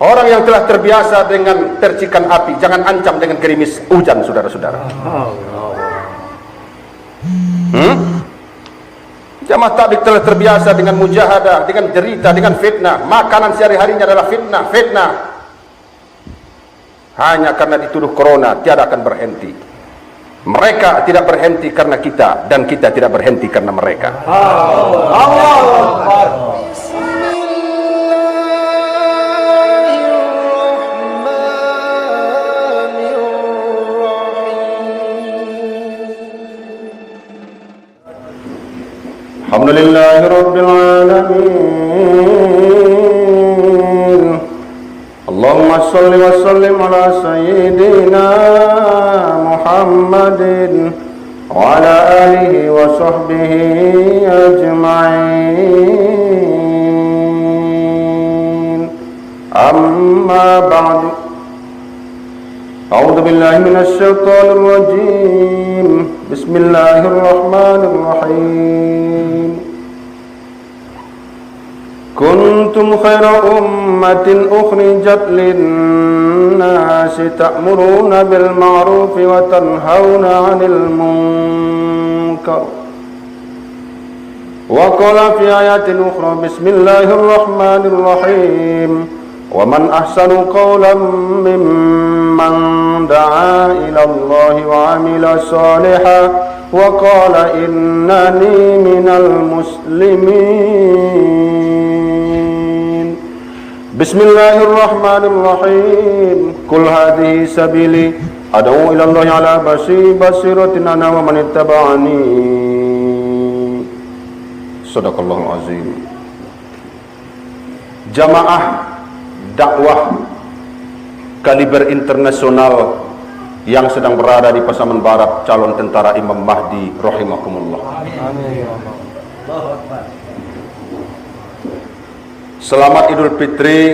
Orang yang telah terbiasa dengan tercikan api, jangan ancam dengan gerimis hujan, saudara-saudara. Jamaah tabligh telah terbiasa dengan mujahadah, dengan derita, dengan fitnah. Makanan sehari-harinya adalah fitnah. Hanya karena dituduh corona, tiada akan berhenti. Mereka tidak berhenti karena kita, dan kita tidak berhenti karena mereka. Alhamdulillahi Rabbil Alamin. Allahumma salli wa sallim ala Sayyidina Muhammadin wa ala alihi wa sahbihi ajma'in. Amma ba'du. A'udzu billahi minasy syaithanir rajim. Bismillahirrahmanirrahim. Kuntum khaira ummatin ukhrijat lin-nasi ta'muruna bil ma'rufi wa tanhauna 'anil munkar. Wa qala fi ayatin ukhra bismillahirrahmanirrahim. Wa man ahsanu qawlan mimman da'a ila Allah wa 'amila shalihan wa qala innani minal muslimin. Bismillahirrahmanirrahim. Qul hadhihi sabili ad'u ila Allah ala basiratin ana wa man ittaba'ani. Shadaqallahul azim. Jamaah dakwah kaliber internasional yang sedang berada di Pasaman Barat, calon tentara Imam Mahdi rahimakumullah. Amin. Selamat Idul Fitri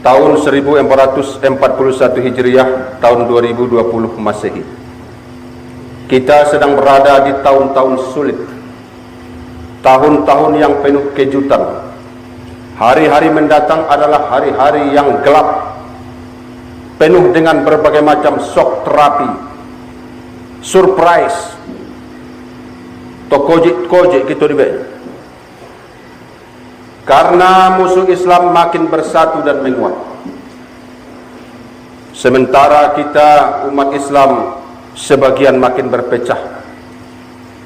tahun 1441 Hijriah, tahun 2020 Masehi. Kita sedang berada di tahun-tahun sulit, tahun-tahun yang penuh kejutan. Hari-hari mendatang adalah hari-hari yang gelap, penuh dengan berbagai macam shock terapi, surprise, tokojik gitu dibe. Karena musuh Islam makin bersatu dan menguat, sementara kita umat Islam sebagian makin berpecah.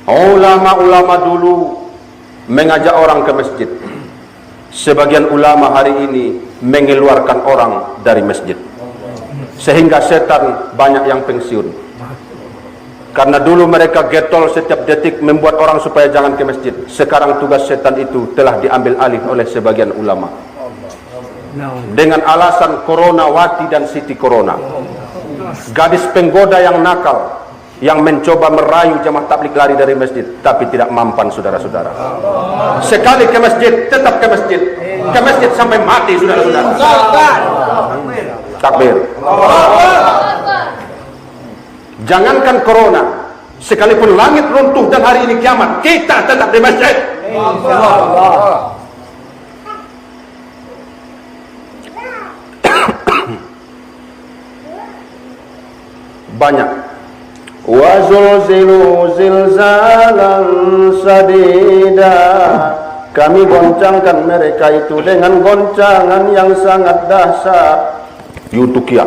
Ulama-ulama dulu mengajak orang ke masjid, sebagian ulama hari ini mengeluarkan orang dari masjid, sehingga setan banyak yang pensiun. Karena dulu mereka getol setiap detik membuat orang supaya jangan ke masjid. Sekarang tugas setan itu telah diambil alih oleh sebagian ulama, dengan alasan Corona Wati dan Siti Corona, gadis penggoda yang nakal yang mencoba merayu jamaah tabligh lari dari masjid, tapi tidak mampan, saudara-saudara. Sekali ke masjid, tetap ke masjid, ke masjid sampai mati, saudara-saudara. Takbir. Jangankan corona, sekalipun langit runtuh dan hari ini kiamat, kita tetap di masjid. Banyak. Wa zulzilu zilzalan sadida. Kami goncangkan mereka itu dengan goncangan yang sangat dahsyat. Yutukia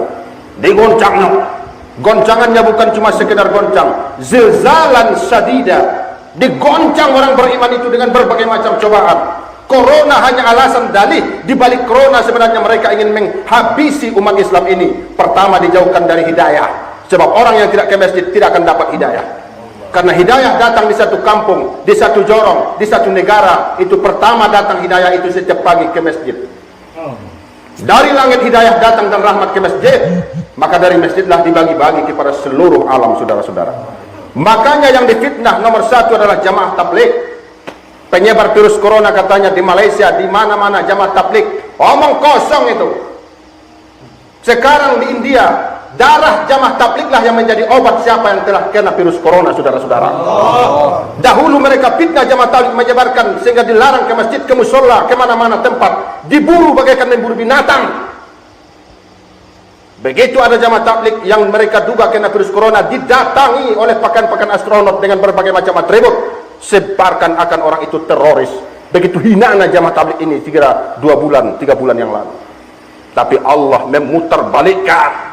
digoncangnya. Goncangannya bukan cuma sekedar goncang, zilzalan sadida. Digoncang orang beriman itu dengan berbagai macam cobaan. Corona hanya alasan dalih. Di balik corona sebenarnya mereka ingin menghabisi umat Islam ini. Pertama, dijauhkan dari hidayah, sebab orang yang tidak ke masjid tidak akan dapat hidayah. Karena hidayah datang di satu kampung, di satu jorong, di satu negara. Itu pertama datang hidayah itu setiap pagi ke masjid. Dari langit hidayah datang dan rahmat ke masjid, maka dari masjidlah dibagi-bagi kepada seluruh alam, saudara-saudara. Makanya yang difitnah nomor satu adalah jamaah tabligh. Penyebar virus corona katanya di Malaysia, di mana-mana jamaah tabligh. Omong kosong itu. Sekarang di India, darah jamaah tabliglah yang menjadi obat siapa yang telah kena virus corona, saudara-saudara. Dahulu mereka fitnah jamaah tabligh, menyebarkan sehingga dilarang ke masjid, ke musola, ke mana-mana tempat, diburu bagaikan memburu binatang. Begitu ada jamaah tabligh yang mereka duga kena virus corona, didatangi oleh pakan-pakan astronot dengan berbagai macam atribut, sebarkan akan orang itu teroris. Begitu hinaan jamaah tabligh ini kira 2 bulan, 3 bulan yang lalu. Tapi Allah memutarbalikkan.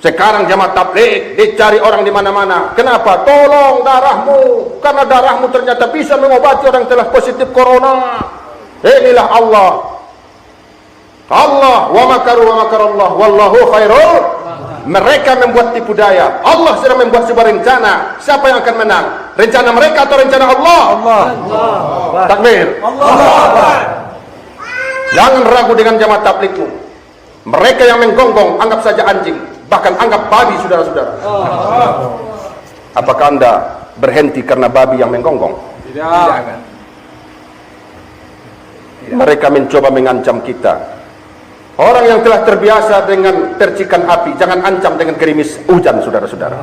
Sekarang jamaah tabligh dicari orang di mana-mana. Kenapa? Tolong darahmu, karena darahmu ternyata bisa mengobati orang telah positif corona. Inilah Allah. Allah wa makaru wa makarallah wallahu khairul. Mereka membuat tipu daya. Allah sedang membuat sebuah rencana. Siapa yang akan menang? Rencana mereka atau rencana Allah? Allah. Takbir. Allah. Jangan ragu dengan jamaah tablighmu. Mereka yang menggonggong anggap saja anjing, bahkan anggap babi, saudara-saudara. Apakah Anda berhenti karena babi yang menggonggong? Tidak. Mereka mencoba mengancam kita. Orang yang telah terbiasa dengan percikan api, jangan ancam dengan gerimis hujan, saudara-saudara.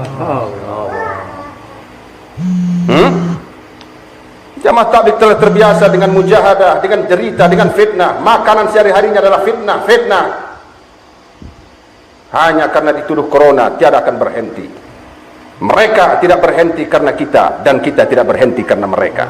Jamaah tabligh telah terbiasa dengan mujahadah, dengan derita, dengan fitnah. Makanan sehari-harinya adalah fitnah. Hanya karena dituduh corona, tiada akan berhenti. Mereka tidak berhenti karena kita, dan kita tidak berhenti karena mereka.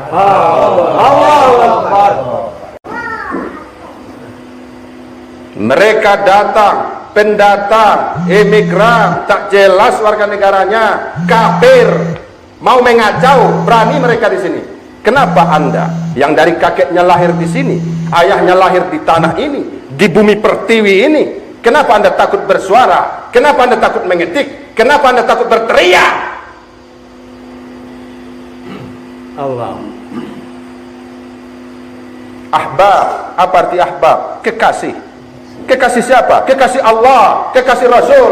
Mereka datang, pendatang, imigran, tak jelas warga negaranya, kafir, mau mengacau, berani mereka di sini. Kenapa Anda yang dari kakeknya lahir di sini, ayahnya lahir di tanah ini, di bumi pertiwi ini, kenapa Anda takut bersuara? Kenapa Anda takut mengetik? Kenapa Anda takut berteriak? Allah. Ahbab, apa arti ahbab? Kekasih. Kekasih siapa? Kekasih Allah, kekasih Rasul.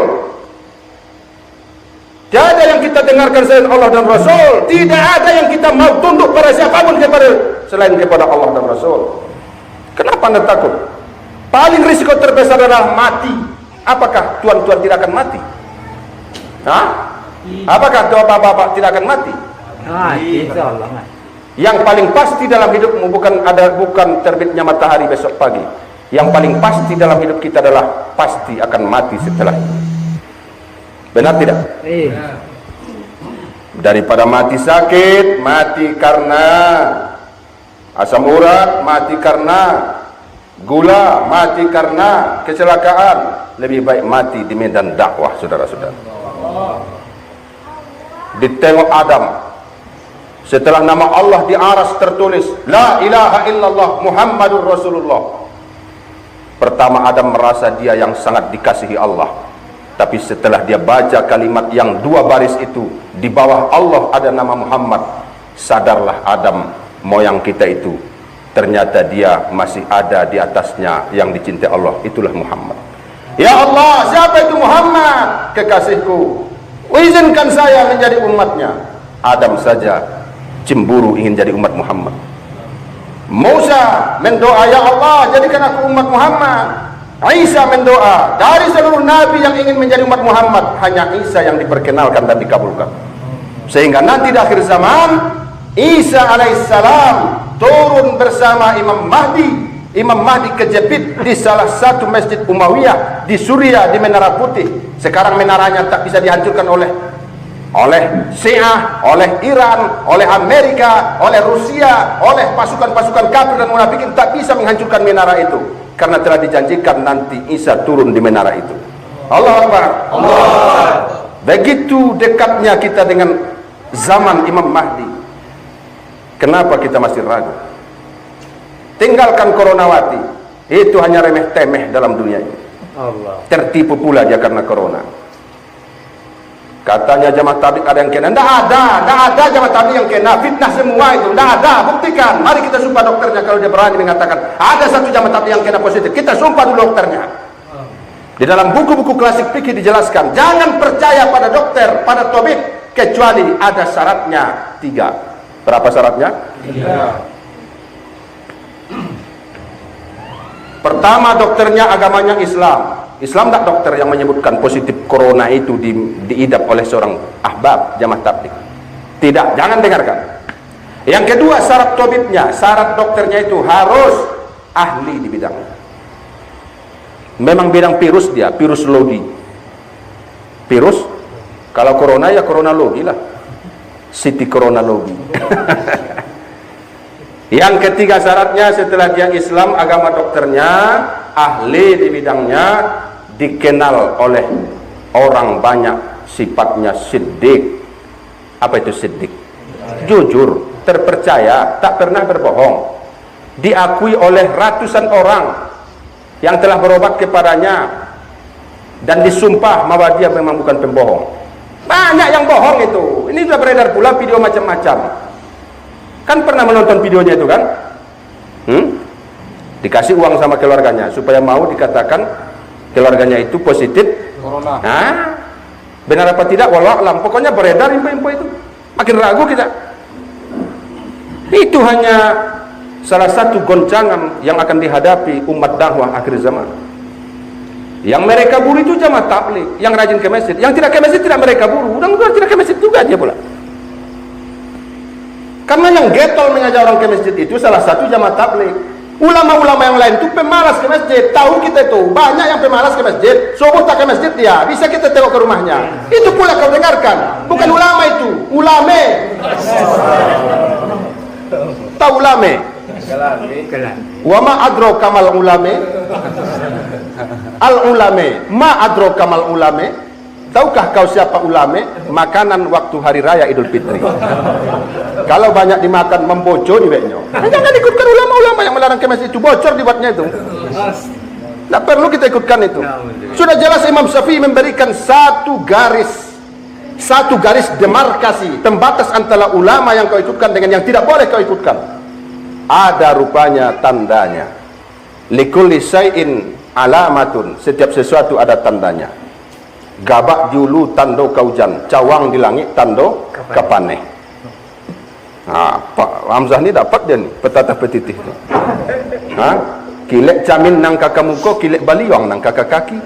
Tiada yang kita dengarkan selain Allah dan Rasul. Tidak ada yang kita mau tunduk pada siapapun selain kepada Allah dan Rasul. Kenapa Anda takut? Paling risiko terbesar adalah mati. Apakah tuan-tuan tidak akan mati? Hah? Apakah bapak-bapak tidak akan mati? Yang paling pasti dalam hidupmu bukan terbitnya matahari besok pagi. Yang paling pasti dalam hidup kita adalah pasti akan mati setelah itu. Benar tidak? Daripada mati sakit, mati karena asam urat, mati karena gula, mati karena kecelakaan, lebih baik mati di medan dakwah, saudara-saudara. Ditengok Adam, setelah nama Allah di aras tertulis La ilaha illallah Muhammadur Rasulullah. Pertama Adam merasa dia yang sangat dikasihi Allah. Tapi setelah dia baca kalimat yang 2 baris itu, di bawah Allah ada nama Muhammad, sadarlah Adam, moyang kita itu, ternyata dia masih ada di atasnya yang dicintai Allah, itulah Muhammad. Ya Allah, siapa itu Muhammad? Kekasihku, izinkan saya menjadi umatnya. Adam saja cemburu ingin jadi umat Muhammad. Musa mendoa, ya Allah, jadikan aku umat Muhammad. Isa mendoa, dari seluruh nabi yang ingin menjadi umat Muhammad, hanya Isa yang diperkenalkan dan dikabulkan. Sehingga nanti di akhir zaman, Isa alaihissalam turun bersama Imam Mahdi. Imam Mahdi kejepit di salah satu masjid Umayyah di Suriah, di Menara Putih. Sekarang menaranya tak bisa dihancurkan oleh Syiah, oleh Iran, oleh Amerika, oleh Rusia, oleh pasukan-pasukan kafir dan munafikin, tak bisa menghancurkan menara itu. Karena telah dijanjikan nanti Isa turun di menara itu. Allah Akbar. Allah. Begitu dekatnya kita dengan zaman Imam Mahdi. Kenapa kita masih ragu? Tinggalkan Coronawati. Itu hanya remeh-temeh dalam dunia ini. Allah. Tertipu pula dia karena corona. Katanya jamaah tabligh ada yang kena. Tidak ada jamaah tabligh yang kena. Fitnah semua itu. Tidak ada. Buktikan. Mari kita sumpah dokternya kalau dia berani mengatakan ada satu jamaah tabligh yang kena positif. Kita sumpah dulu dokternya. Di dalam buku-buku klasik fikih dijelaskan, jangan percaya pada dokter, pada tabib, kecuali ada syaratnya 3. Berapa syaratnya? 3. Pertama, dokternya agamanya Islam. Islam tak dokter yang menyebutkan positif corona itu diidap oleh seorang ahbab jamaah tabligh. Tidak, jangan dengarkan. Yang kedua, syarat tabibnya, syarat dokternya itu harus ahli di bidangnya. Memang bidang virus dia, virusologi. Virus, kalau corona ya coronologi lah. Siti coronologi. Yang ketiga syaratnya, setelah dia Islam, agama dokternya, ahli di bidangnya, dikenal oleh orang banyak, sifatnya siddiq. Apa itu siddiq? Jujur, terpercaya, tak pernah berbohong, diakui oleh ratusan orang yang telah berobat kepadanya dan disumpah bahwa dia memang bukan pembohong. Banyak yang bohong itu. Ini sudah beredar pula video macam-macam. Kan pernah menonton videonya itu kan? Dikasih uang sama keluarganya supaya mau dikatakan keluarganya itu positif corona. Nah, benar apa tidak wallahu alam. Pokoknya beredar info-info itu. Makin ragu kita. Itu hanya salah satu goncangan yang akan dihadapi umat dakwah akhir zaman. Yang mereka buru itu jamaah tabligh, yang rajin ke masjid. Yang tidak ke masjid tidak mereka buru. Udah tidak ke masjid juga dia pula. Karena yang getol mengajak orang ke masjid itu salah satu jamaah tabligh. Ulama-ulama yang lain itu pemalas ke masjid. Tahu kita itu banyak yang pemalas ke masjid. Subuh tak ke masjid dia. Bisa kita tengok ke rumahnya. Itu pula kau dengarkan. Bukan ulama itu, ulame. Tahu ulame? Wa ma adro kamal ulame. Al ulame, ma adro kamal ulame. Tahukah kau siapa ulame? Makanan waktu hari raya Idul Fitri. Kalau banyak dimakan membocor diweknya. Jangan ikutkan ulama-ulama yang melarang ke masjid itu, bocor dibuatnya itu. Tidak perlu kita ikutkan itu. Sudah jelas Imam Syafi'i memberikan satu garis demarkasi, pembatas antara ulama yang kau ikutkan dengan yang tidak boleh kau ikutkan. Ada rupanya tandanya. Likulli syai'in alamatun, setiap sesuatu ada tandanya. Gabak julu tando kaujan, cawang di langit tando kapaneh. Nah, Pak Hamzah ni dapat dia ni petata petitih tu. Kilek camin nang kakak muka, kilek baliwang nang kakak kaki.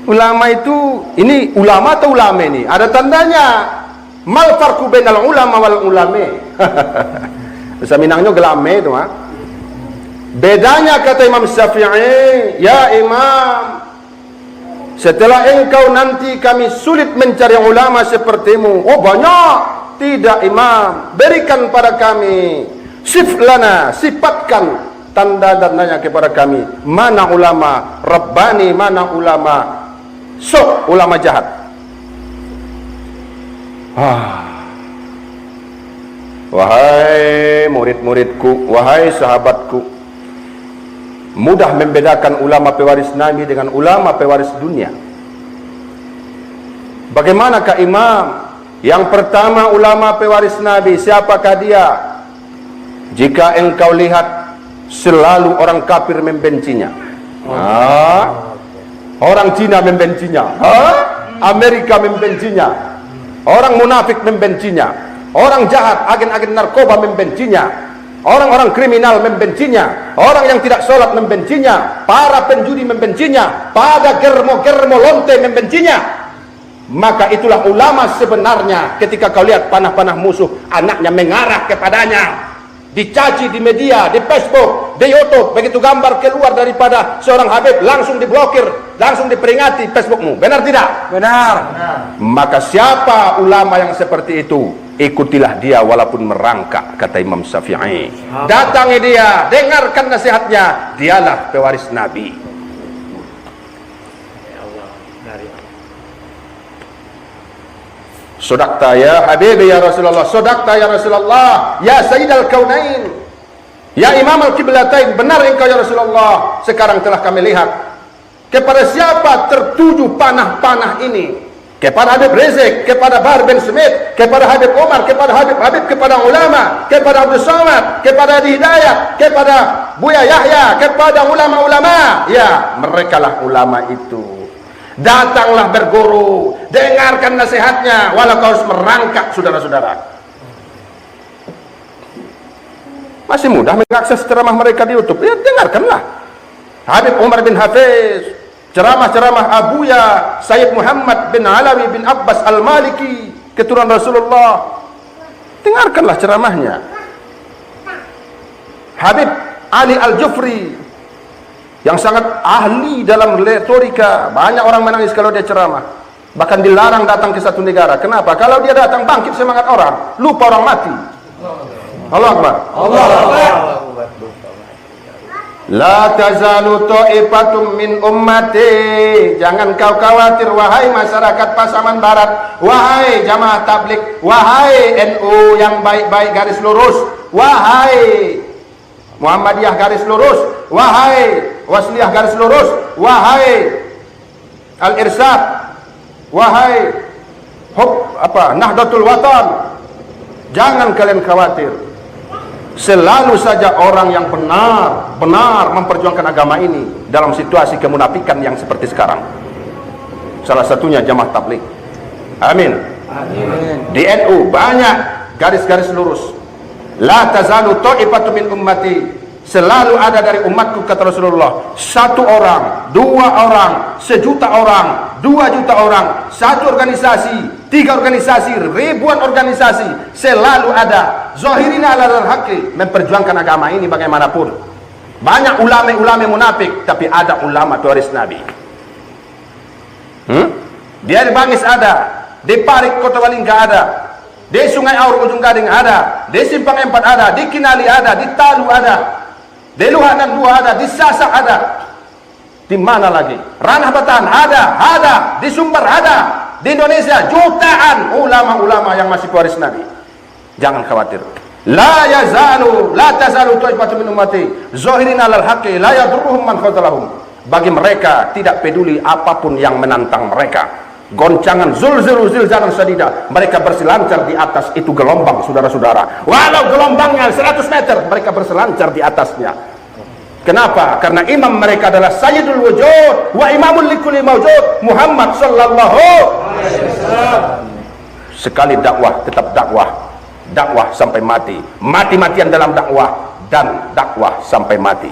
Ulama itu, ini ulama atau ulame ni? Ada tandanya. Mal farqu bainal ulama wal ulame. Bahasa Minangnya gelame tu Bedanya kata Imam Syafi'i, ya Imam, setelah engkau nanti kami sulit mencari ulama sepertimu. Oh banyak. Tidak Imam, berikan pada kami, siflana, sifatkan tanda-tandanya kepada kami. Mana ulama Rabbani, mana ulama sok, ulama jahat. Wahai murid-muridku, wahai sahabatku, mudah membedakan ulama pewaris Nabi dengan ulama pewaris dunia. Bagaimanakah Imam? Yang pertama, ulama pewaris Nabi, siapakah dia? Jika engkau lihat selalu orang kafir membencinya, orang Cina membencinya, Amerika membencinya, orang munafik membencinya, orang jahat, agen-agen narkoba membencinya, orang-orang kriminal membencinya, orang yang tidak sholat membencinya, para penjudi membencinya, pada germo-germo lonte membencinya. Maka itulah ulama sebenarnya. Ketika kau lihat panah-panah musuh anaknya mengarah kepadanya, dicaci di media, di Facebook, di YouTube, begitu gambar keluar daripada seorang Habib langsung diblokir, langsung diperingati Facebookmu. Benar tidak? Benar. Maka siapa ulama yang seperti itu, ikutilah dia walaupun merangkak, kata Imam Syafi'i. Datangi dia, dengarkan nasihatnya, dialah pewaris Nabi. Sodakta ya Habibi ya Rasulullah, sodakta ya Rasulullah, ya Sayyidal Kaunain, ya Imam Al-Qiblatain, benar engkau ya Rasulullah. Sekarang telah kami lihat kepada siapa tertuju panah-panah ini, kepada Habib Rizik, kepada Bahar bin Smith, kepada Habib Umar, kepada Habib, kepada ulama, kepada Abdul Somad, kepada Adi Hidayat, kepada Buya Yahya, kepada ulama-ulama. Ya, merekalah ulama itu. Datanglah berguru, dengarkan nasihatnya, walau kau harus merangkak, saudara-saudara. Masih mudah mengakses ceramah mereka di YouTube, ya dengarkanlah. Habib Umar bin Hafiz, ceramah-ceramah Abuya Sayyid Muhammad bin Alawi bin Abbas Al-Maliki, keturunan Rasulullah. Dengarkanlah ceramahnya. Habib Ali Al-Jufri yang sangat ahli dalam retorika, banyak orang menangis kalau dia ceramah, bahkan dilarang datang ke satu negara. Kenapa? Kalau dia datang bangkit semangat orang, lupa orang mati. Allah Akbar. Allah Akbar. La tazalu ta'ifatum min ummati. Jangan kau khawatir wahai masyarakat Pasaman Barat, wahai jamaah tablik, wahai NU yang baik-baik garis lurus, wahai Muhammadiyah garis lurus, wahai Wasliyah garis lurus, wahai Al-Irsyad, wahai Nahdlatul Watan. Jangan kalian khawatir. Selalu saja orang yang benar memperjuangkan agama ini dalam situasi kemunafikan yang seperti sekarang. Salah satunya jamaah tabligh. Amin. Amin. Di NU banyak garis-garis lurus. La tazalu ta'ifatun min ummati. Selalu ada dari umatku, kata Rasulullah, 1 orang, 2 orang, 1.000.000 orang, 2 juta orang, 1 organisasi, 3 organisasi, ribuan organisasi, selalu ada zahirina alal haqqi, memperjuangkan agama ini bagaimanapun. Banyak ulama-ulama munafik, tapi ada ulama waris Nabi. Dia di Bangis ada, di Parik Kota Walingka ada, di Sungai Aur Ujung Gading ada, di Simpang 4 ada, di Kinali ada, di Talu ada, di Luhanan 2 ada, di Sasak ada. Di mana lagi? Ranah Batan ada, di Sumber ada. Di Indonesia jutaan ulama-ulama yang masih waris Nabi. Jangan khawatir. La tazalu ta'ifatun min ummati zahirina 'alal haqqi la yadurruhum man khazalahum. Bagi mereka tidak peduli apapun yang menantang mereka. Goncangan zilzalan sadida, mereka berselancar di atas itu gelombang, saudara-saudara. Walau gelombangnya 100 meter, mereka berselancar di atasnya. Kenapa? Karena imam mereka adalah Sayyidul Wujud wa imamul likulli mawjud, Muhammad sallallahu alaihi wasallam. Sekali dakwah tetap dakwah sampai mati, mati-matian dalam dakwah, dan dakwah sampai mati.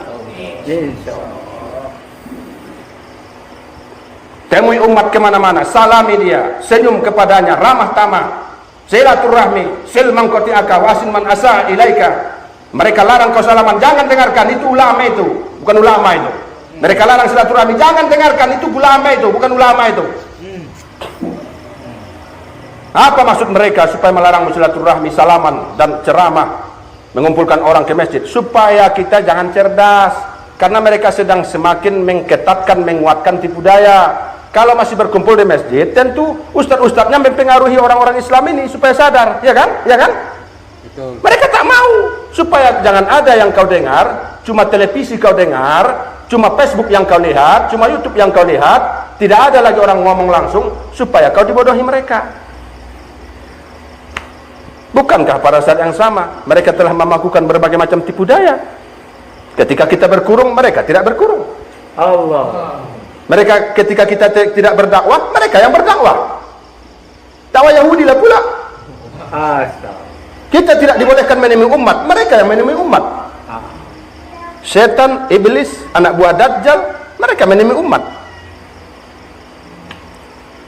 Temui umat kemana-mana, salami dia, senyum kepadanya, ramah tamah, silaturahmi, sil mangkoti aka wasin man asa ilaika. Mereka larang kau salaman, jangan dengarkan, itu ulama itu, bukan ulama itu. Mereka larang silaturahmi, jangan dengarkan, itu ulama itu, bukan ulama itu. Apa maksud mereka supaya melarang silaturahmi, salaman dan ceramah, mengumpulkan orang ke masjid? Supaya kita jangan cerdas, karena mereka sedang semakin mengetatkan, menguatkan tipu daya. Kalau masih berkumpul di masjid, tentu ustadz-ustadznya mempengaruhi orang-orang Islam ini supaya sadar, ya kan? Ya kan? Betul. Mereka tak mau supaya jangan ada yang kau dengar, cuma televisi kau dengar, cuma Facebook yang kau lihat, cuma YouTube yang kau lihat, tidak ada lagi orang ngomong langsung, supaya kau dibodohi mereka. Bukankah pada saat yang sama mereka telah melakukan berbagai macam tipu daya? Ketika kita berkurung, mereka tidak berkurung. Allah. Mereka ketika kita tidak berdakwah, mereka yang berdakwah. Dakwah Yahudi lah pula. Kita tidak dibolehkan menemui umat, mereka yang menemui umat. Setan, iblis, anak buah Dajjal, mereka menemui umat.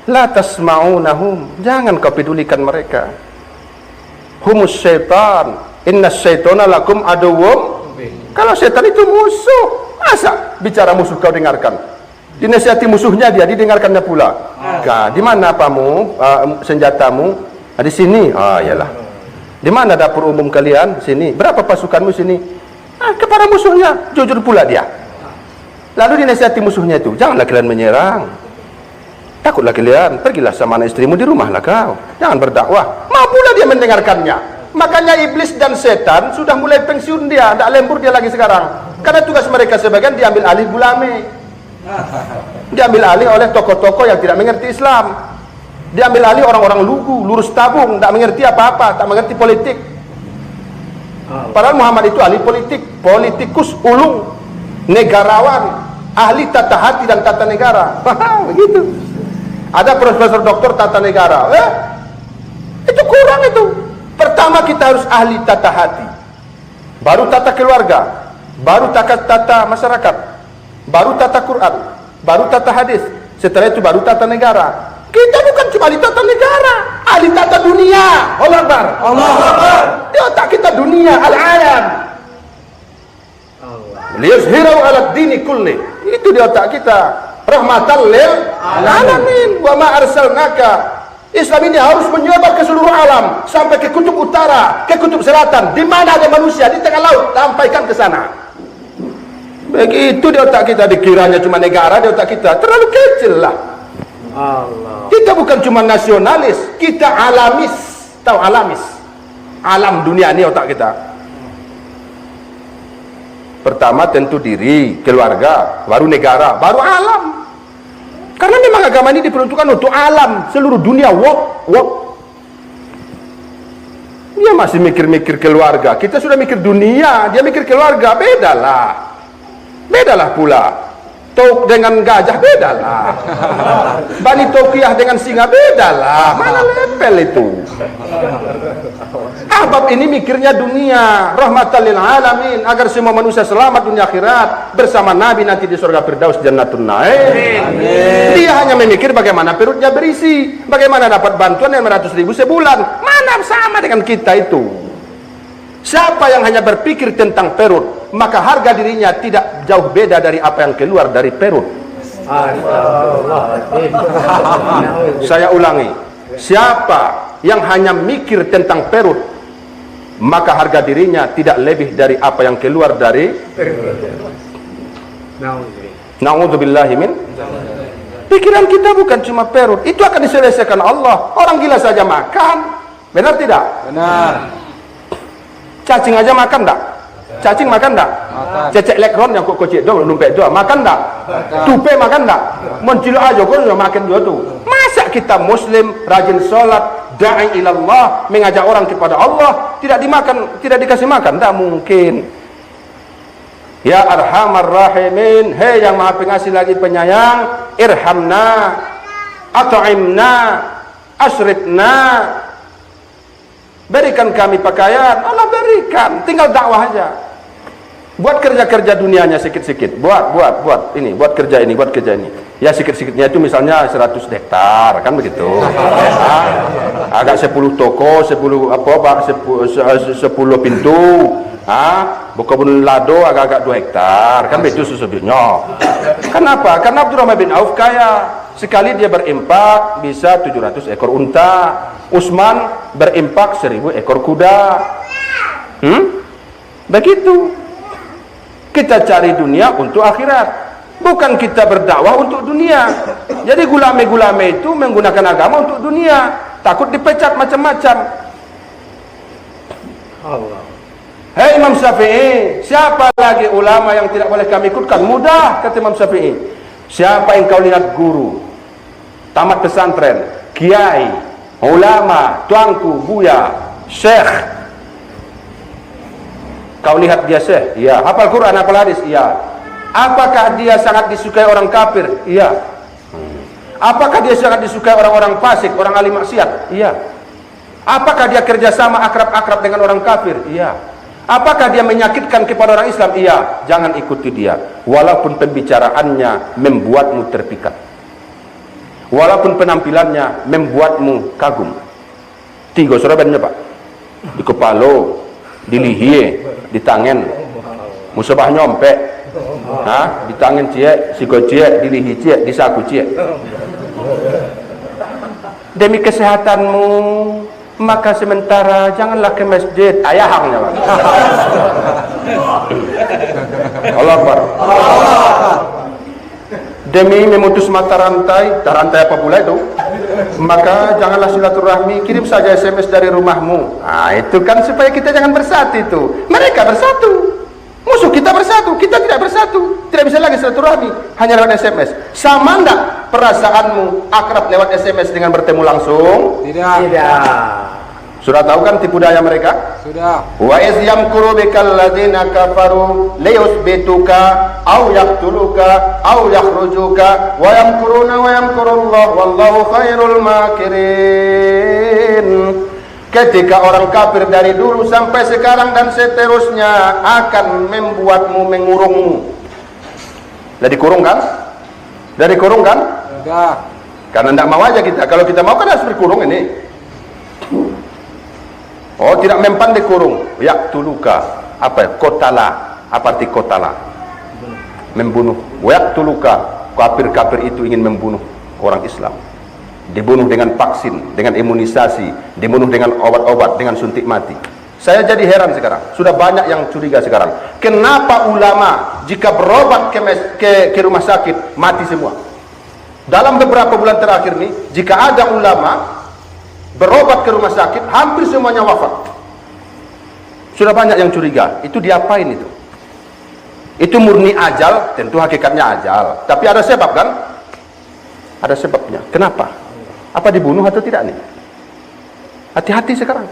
La tasma'unahum, jangan kau pedulikan mereka. Humus syaitan, inna syaitana lakum aduwwum. Kalau setan itu musuh, masa bicara musuh kau dengarkan? Dinasihati musuhnya dia, didengarkannya pula. Di mana apamu, senjatamu? Di sini. Iyalah. Di mana dapur umum kalian? Sini. Berapa pasukanmu sini? Kepada musuhnya, jujur pula dia. Lalu dinasihati musuhnya itu, janganlah kalian menyerang. Takutlah kalian, pergilah sama anak istrimu, di rumahlah kau. Jangan berdakwah. Mau pula dia mendengarkannya. Makanya iblis dan setan sudah mulai pensiun dia, tidak lembur dia lagi sekarang. Karena tugas mereka sebagian diambil alih gulame. Diambil alih oleh tokoh-tokoh yang tidak mengerti Islam. Diambil alih orang-orang lugu, lurus tabung, tak mengerti apa-apa, tak mengerti politik. Padahal Muhammad itu ahli politik, politikus ulung, negarawan, ahli tata hati dan tata negara. Begitu. Ada profesor doktor tata negara. Itu kurang itu. Pertama kita harus ahli tata hati, baru tata keluarga, baru tata masyarakat, baru tata Quran, baru tata hadis, setelah itu baru tata negara. Kita bukan cuma ahli tata negara, ahli tata dunia. Allah Akbar. Allah Akbar. Di otak kita dunia, al-alam. Liyuzhirahu ala dini kulli. Itu di otak kita. Rahmatan lil alamin. Wa ma arsalnaka. Islam ini harus menyebar ke seluruh alam, sampai ke kutub utara, ke kutub selatan. Di mana ada manusia, di tengah laut, sampaikan ke sana. Begitu di otak kita. Dikiranya cuma negara di otak kita. Terlalu kecil lah. Allah. Kita bukan cuma nasionalis, kita alamis. Tahu alamis? Alam dunia ini otak kita. Pertama tentu diri, keluarga, baru negara, baru alam. Karena memang agama ini diperuntukkan untuk alam, seluruh dunia. Dia masih mikir-mikir keluarga, kita sudah mikir dunia, dia mikir keluarga. Bedalah pula. Tok dengan gajah bedalah. Bani Tokiyah dengan singa bedalah. Mana level itu? Ahbab ini mikirnya dunia, rahmatan lil alamin, agar semua manusia selamat dunia akhirat, bersama Nabi nanti di surga Firdaus Jannatun Naim. Dia hanya memikir bagaimana perutnya berisi, bagaimana dapat bantuan yang 500.000 sebulan. Mana sama dengan kita itu? Siapa yang hanya berpikir tentang perut, maka harga dirinya tidak jauh beda dari apa yang keluar dari perut. Saya ulangi, siapa yang hanya mikir tentang perut, maka harga dirinya tidak lebih dari apa yang keluar dari perut. Na'udzubillahi min. Pikiran kita bukan cuma perut, itu akan diselesaikan Allah. Orang gila saja makan, benar tidak? Benar. Cacing aja makan tak? Cacing makan tak? Cecek lekron yang kocek do numpek do makan tak? Tupe makan tak? Mencilok aja kok makan dia tu. Masa kita muslim rajin salat, da'i ilallah, mengajak orang kepada Allah, tidak dimakan, tidak dikasih makan? Tak mungkin. Ya Arhamar Rahimin, hei yang Maha Pengasih lagi penyayang, irhamna, at'imna, asribna. Berikan kami pakaian, Allah berikan, tinggal dakwah aja. Buat kerja-kerja dunianya sikit-sikit, buat ini, buat kerja ini, buat kerja ini. Ya sikit-sikitnya itu misalnya 100 hektar, kan begitu. Agak 10 toko, 10 pintu. Kebun lado agak-agak 2 hektar, kan begitu sesudahnya. Kenapa? Karena Abdurrahman bin Auf kaya. Sekali dia berimpak bisa 700 ekor unta. Utsman berimpak 1000 ekor kuda. Begitu. Kita cari dunia untuk akhirat, bukan kita berdakwah untuk dunia. Jadi gulame-gulame itu menggunakan agama untuk dunia, takut dipecat macam-macam. Allah. Hei Imam Syafi'i, siapa lagi ulama yang tidak boleh kami ikutkan? Mudah, kata Imam Syafi'i. Siapa yang kau lihat guru, tamat pesantren, kiai, ulama, tuanku, buya, syekh, kau lihat dia syekh? Iya. Hafal Quran, hafal hadis? Iya. Apakah dia sangat disukai orang kafir? Iya. Apakah dia sangat disukai orang-orang fasik, orang ahli maksiat? Iya. Apakah dia kerjasama akrab-akrab dengan orang kafir? Iya. Apakah dia menyakitkan kepada orang Islam? Iya. Jangan ikuti dia, walaupun pembicaraannya membuatmu terpikat, walaupun penampilannya membuatmu kagum. 3 surabannya Pak, di kepala, di lihie, di tangan, musabah nyompek, di tangan cie, siko cie, di lihi cie, di saku cie. Demi kesehatanmu, maka sementara janganlah ke masjid. Ayahangnya Pak. Allah Akbar. Demi memutus mata rantai, rantai apa pula itu, maka janganlah silaturahmi, kirim saja SMS dari rumahmu. Itu kan supaya kita jangan bersatu itu. Mereka bersatu, musuh kita bersatu, kita tidak bersatu. Tidak bisa lagi silaturahmi, hanya lewat SMS. Sama enggak perasaanmu akrab lewat SMS dengan bertemu langsung? Tidak. Sudah tahu kan tipu daya mereka? Sudah. Wa iz yamkuru bikal ladzina kafaru liyuthbituka aw yaqtuluka aw yakhrujuka wa yamkuruna wa yamkurullah wallahu khairul makirin. Ketika orang kafir dari dulu sampai sekarang dan seterusnya akan membuatmu, mengurungmu, Dari kurung kan? Dari kurung kan? Enggak. Karena tidak mau aja kita. Kalau kita mau kan harus berkurung ini. Oh, tidak mempan dikurung. Yaktuluka. Apa ya? Kotala. Apa arti kotala? Membunuh. Yaktuluka. Kafir-kafir itu ingin membunuh orang Islam. Dibunuh dengan vaksin, dengan imunisasi, dibunuh dengan obat-obat, dengan suntik mati. Saya jadi heran sekarang. Sudah banyak yang curiga sekarang. Kenapa ulama jika berobat ke rumah sakit mati semua? Dalam beberapa bulan terakhir ini, jika ada ulama berobat ke rumah sakit, hampir semuanya wafat. Sudah banyak yang curiga. Itu diapain itu? Itu murni ajal, tentu hakikatnya ajal. Tapi ada sebab kan? Ada sebabnya. Kenapa? Apa dibunuh atau tidak nih? Hati-hati sekarang.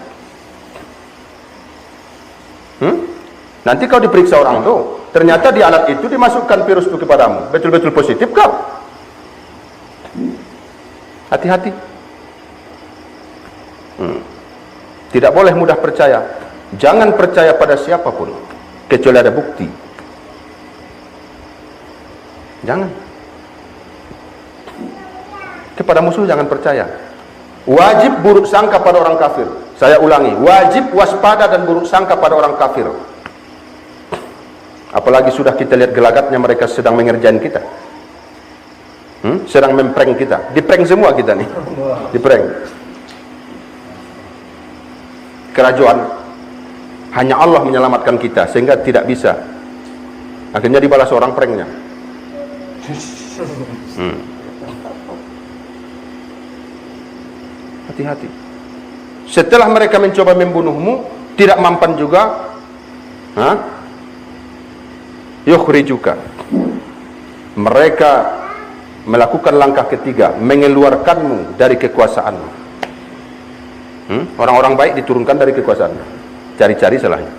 Nanti kau diperiksa orang tuh, ternyata di alat itu dimasukkan virus itu kepadamu. Betul-betul positif kau. Hati-hati. Tidak boleh mudah percaya. Jangan percaya pada siapapun kecuali ada bukti. Jangan. Kepada musuh jangan percaya. Wajib buruk sangka pada orang kafir. Saya ulangi, wajib waspada dan buruk sangka pada orang kafir. Apalagi sudah kita lihat gelagatnya mereka sedang mengerjain kita. Sedang memprank kita. Diprank semua kita nih. Diprank. Kerajaan hanya Allah menyelamatkan kita sehingga tidak bisa. Akhirnya dibalas orang pranknya. Hati-hati. Setelah mereka mencoba membunuhmu, tidak mampan juga, yukhrijuka. Mereka melakukan langkah ketiga, mengeluarkanmu dari kekuasaanmu. Orang-orang baik diturunkan dari kekuasaanmu. Cari-cari salahnya.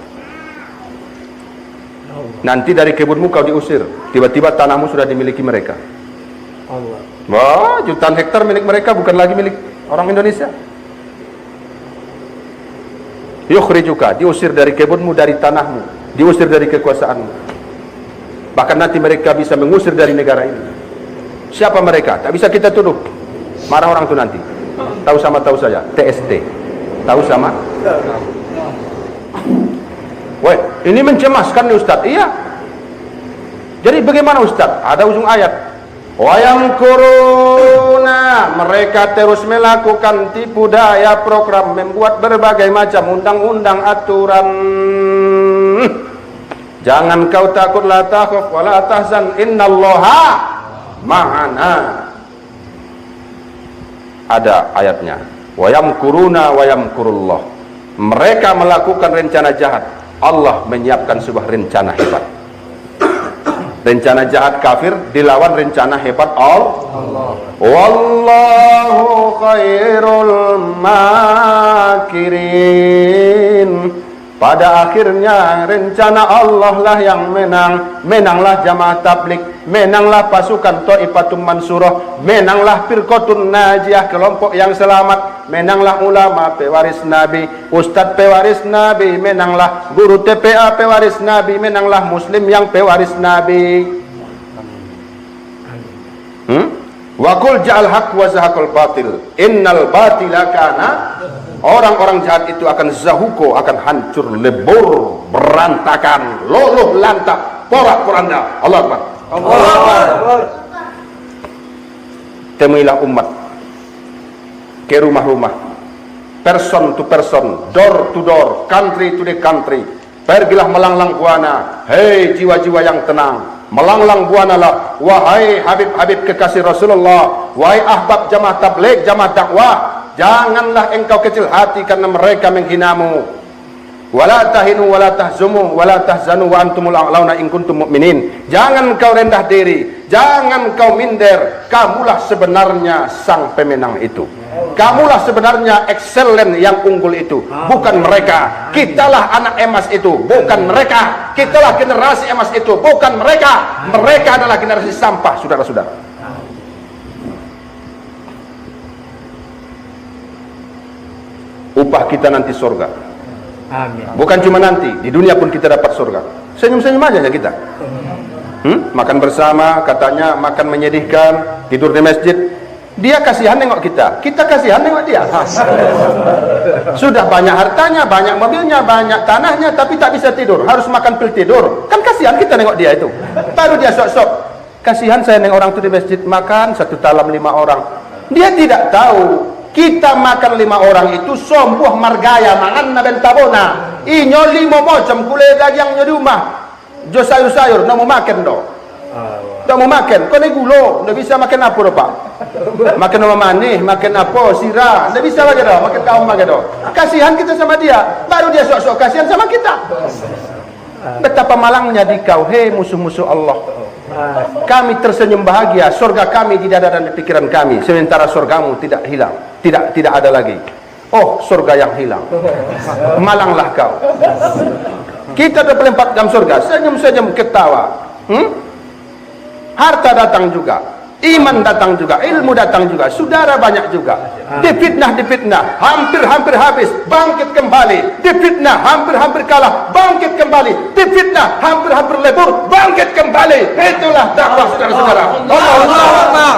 Nanti dari kebunmu kau diusir. Tiba-tiba tanahmu sudah dimiliki mereka. Wah, jutaan hektar milik mereka, bukan lagi milik orang Indonesia. Yukhrijuka, diusir dari kebunmu, dari tanahmu, diusir dari kekuasaanmu. Bahkan nanti mereka bisa mengusir dari negara ini. Siapa mereka? Tak bisa kita tuduh. Marah orang itu nanti. Tahu sama tahu saja. TST. Tahu sama? Woi, ini mencemaskan nih Ustaz. Iya. Jadi bagaimana Ustaz? Ada ujung ayat. Wayamkuruna, mereka terus melakukan tipu daya program, membuat berbagai macam undang-undang aturan. Jangan kau takut, la takhaf wa la tahzan, innallaha ma'ana. Ada ayatnya. Wayamkuruna wayamkurullah. Mereka melakukan rencana jahat, Allah menyiapkan sebuah rencana hebat. Rencana jahat kafir dilawan rencana hebat Allah. Wallahu khairul makirin. Pada akhirnya rencana Allah lah yang menang. Menanglah jamaah tablik, menanglah pasukan Thaifatul Mansurah, menanglah firqatun najiyah, kelompok yang selamat, menanglah ulama pewaris Nabi, ustadz pewaris Nabi, menanglah guru TPA pewaris Nabi, menanglah muslim yang pewaris Nabi. Wa qul ja'al haqq wa zahaqal batil innal batila kana. Orang-orang jahat itu akan zahuko, akan hancur, lebur, berantakan, luluh lantak, porak-poranda. Allah Akbar. Allah. Temuilah umat ke rumah-rumah, person to person, door to door, country to the country. Pergilah melanglang buana, hei jiwa-jiwa yang tenang, melanglang buanalah, wahai habib-habib kekasih Rasulullah, wahai ahbab jamaah tabligh, jamaah dakwah. Janganlah engkau kecil hati karena mereka menghinamu. Wala tahinu wala tahzumu wala tahzanu wa antumul a'launa in kuntum mu'minin. Jangan kau rendah diri, jangan kau minder. Kamulah sebenarnya sang pemenang itu. Kamulah sebenarnya excellent yang unggul itu, bukan mereka. Kitalah anak emas itu, bukan mereka. Kitalah generasi emas itu, bukan mereka. Mereka adalah generasi sampah, saudara-saudara. Upah kita nanti surga. Amin. Bukan cuma nanti, di dunia pun kita dapat surga. Senyum-senyum aja ya kita. Makan bersama, katanya makan menyedihkan, tidur di masjid. Dia kasihan nengok kita kasihan nengok dia. Sudah banyak hartanya, banyak mobilnya, banyak tanahnya, tapi tak bisa tidur, harus makan pil tidur. Kan kasihan kita nengok dia itu. Baru dia sok-sok, kasihan saya nengok orang itu di masjid makan satu talam 5 orang. Dia tidak tahu kita makan 5 orang itu sombuh margaya mangan na bentabona. Inyo 5 macam kulai dagang di rumah. Jo sayur-sayur, nak mau makan do. Tak mau makan, kau ni gulo, tak bisa makan apa do pak? Makan apa manis, makan apa, sirah, tak bisa lagi do, makan kaum lagi do. Kasihan kita sama dia, baru dia sok-sok kasihan sama kita. Betapa malangnya di kau, hei musuh-musuh Allah. Kami tersenyum bahagia, surga kami di dada dan di pikiran kami, sementara surgamu tidak hilang, tidak ada lagi. Oh, surga yang hilang. Malanglah kau. Kita 24 jam surga, senyum-senyum ketawa. Harta datang juga, iman datang juga, ilmu datang juga, saudara banyak juga. Difitnah, hampir-hampir habis, bangkit kembali. Difitnah, hampir-hampir kalah, bangkit kembali. Difitnah, hampir-hampir lebur, bangkit kembali. Itulah dakwah saudara-saudara. Allahu Akbar.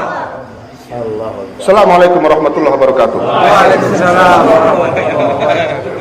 Assalamualaikum warahmatullahi wabarakatuh. Waalaikumsalam warahmatullahi wabarakatuh.